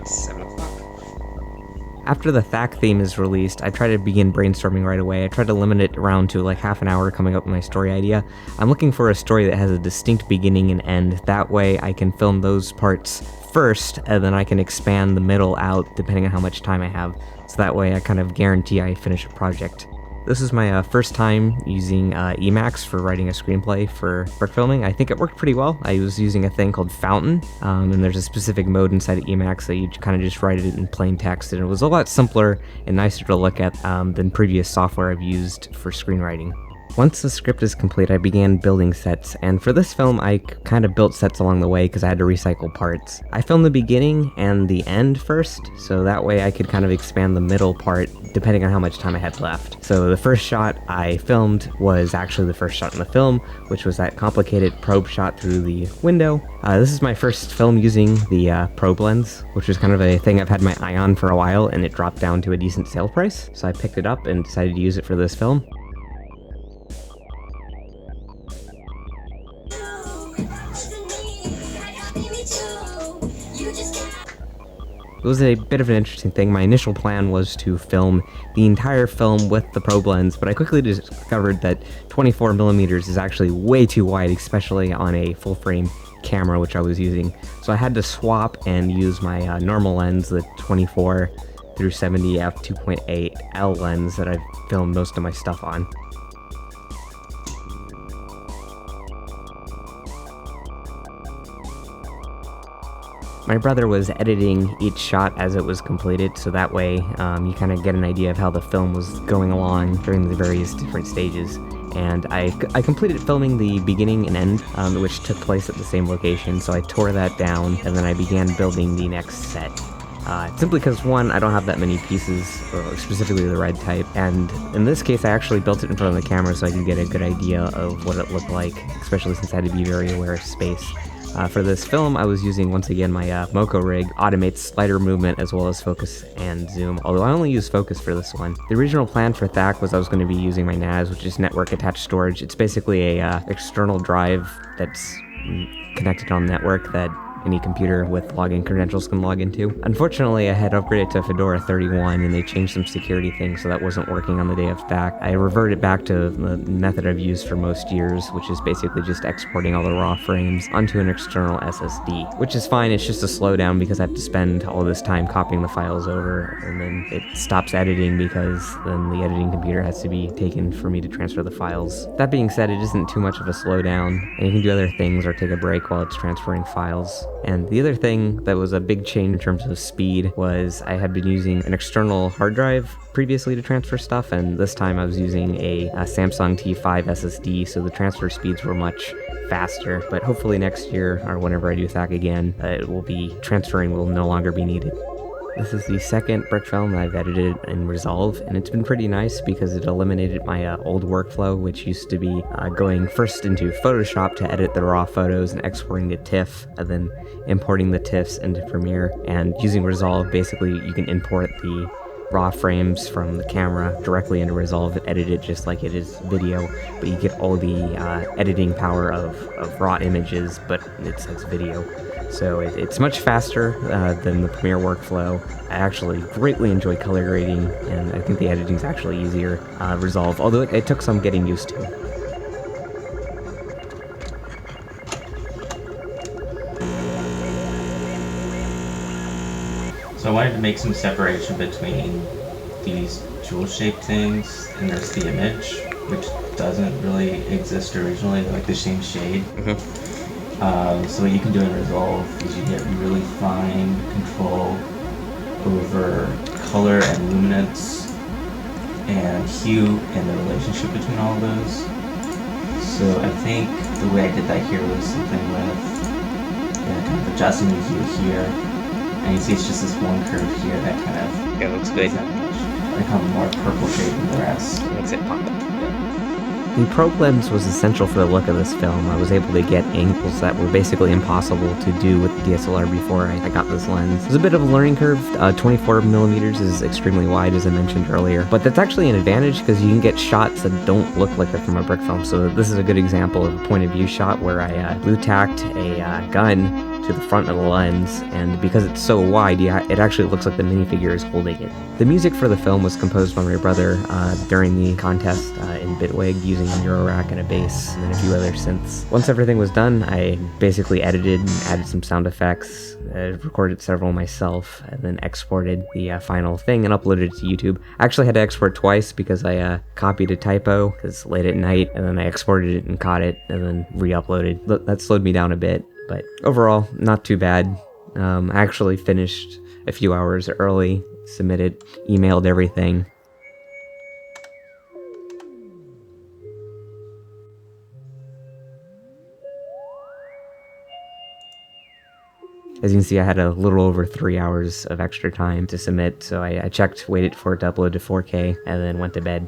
like 7 o'clock. After the THAC theme is released, I try to begin brainstorming right away. I try to limit it around to like half an hour coming up with my story idea. I'm looking for a story that has a distinct beginning and end. That way I can film those parts first, and then I can expand the middle out depending on how much time I have. So that way I kind of guarantee I finish a project. This is my first time using Emacs for writing a screenplay for brick filming. I think it worked pretty well. I was using a thing called Fountain, and there's a specific mode inside of Emacs that you kind of just write it in plain text, and it was a lot simpler and nicer to look at than previous software I've used for screenwriting. Once the script is complete, I began building sets, and for this film I kind of built sets along the way because I had to recycle parts. I filmed the beginning and the end first, so that way I could kind of expand the middle part depending on how much time I had left. So the first shot I filmed was actually the first shot in the film, which was that complicated probe shot through the window. This is my first film using the probe lens, which was kind of a thing I've had my eye on for a while, and it dropped down to a decent sale price, so I picked it up and decided to use it for this film. It was a bit of an interesting thing. My initial plan was to film the entire film with the probe lens, but I quickly discovered that 24mm is actually way too wide, especially on a full-frame camera, which I was using. So I had to swap and use my normal lens, the 24 through 70 f2.8L lens that I've filmed most of my stuff on. My brother was editing each shot as it was completed, so that way you kind of get an idea of how the film was going along during the various different stages. And I completed filming the beginning and end, which took place at the same location, so I tore that down, and then I began building the next set. Simply because, one, I don't have that many pieces, specifically the red type, and in this case I actually built it in front of the camera so I could get a good idea of what it looked like, especially since I had to be very aware of space. For this film, I was using, once again, my Moco rig. Automates slider movement as well as focus and zoom, although I only use focus for this one. The original plan for THAC was I was going to be using my NAS, which is network attached storage. It's basically a external drive that's connected on the network that any computer with login credentials can log into. Unfortunately, I had upgraded to Fedora 31 and they changed some security things, so that wasn't working on the day of THAC. I reverted back to the method I've used for most years, which is basically just exporting all the raw frames onto an external SSD, which is fine. It's just a slowdown because I have to spend all this time copying the files over, and then it stops editing because then the editing computer has to be taken for me to transfer the files. That being said, it isn't too much of a slowdown, and you can do other things or take a break while it's transferring files. And the other thing that was a big change in terms of speed was I had been using an external hard drive previously to transfer stuff, and this time I was using a Samsung T5 SSD, so the transfer speeds were much faster. But hopefully next year, or whenever I do THAC again, transferring will no longer be needed. This is the second brick film that I've edited in Resolve, and it's been pretty nice because it eliminated my old workflow, which used to be going first into Photoshop to edit the raw photos and exporting to TIFF, and then importing the TIFFs into Premiere. And using Resolve, basically you can import the raw frames from the camera directly into Resolve and edit it just like it is video, but you get all the editing power of raw images, but it says video. So it's much faster than the Premiere workflow. I actually greatly enjoy color grading, and I think the editing is actually easier Resolve, although it took some getting used to. So I wanted to make some separation between these jewel-shaped things and there's the image, which doesn't really exist originally, like the same shade. So what you can do in Resolve is you get really fine control over color and luminance and hue and the relationship between all of those. So I think the way I did that here was something with kind of adjusting the hue here. And you see it's just this one curve here that kind of... Yeah, it looks good. Like a more purple shade than the rest. It makes it pop. The probe lens was essential for the look of this film. I was able to get angles that were basically impossible to do with the DSLR before I got this lens. It was a bit of a learning curve. 24mm is extremely wide, as I mentioned earlier, but that's actually an advantage because you can get shots that don't look like they're from a brick film. So this is a good example of a point of view shot where I blue tacked a gun to to the front of the lens, and because it's so wide, it actually looks like the minifigure is holding it. The music for the film was composed by my brother during the contest in Bitwig using a Eurorack and a bass and then a few other synths. Once everything was done, I basically edited and added some sound effects, recorded several myself, and then exported the final thing and uploaded it to YouTube. I actually had to export twice because I copied a typo because late at night, and then I exported it and caught it and then re-uploaded. That slowed me down a bit, but overall, not too bad. I actually finished a few hours early, submitted, emailed everything. As you can see, I had a little over 3 hours of extra time to submit, so I checked, waited for it to upload to 4K, and then went to bed.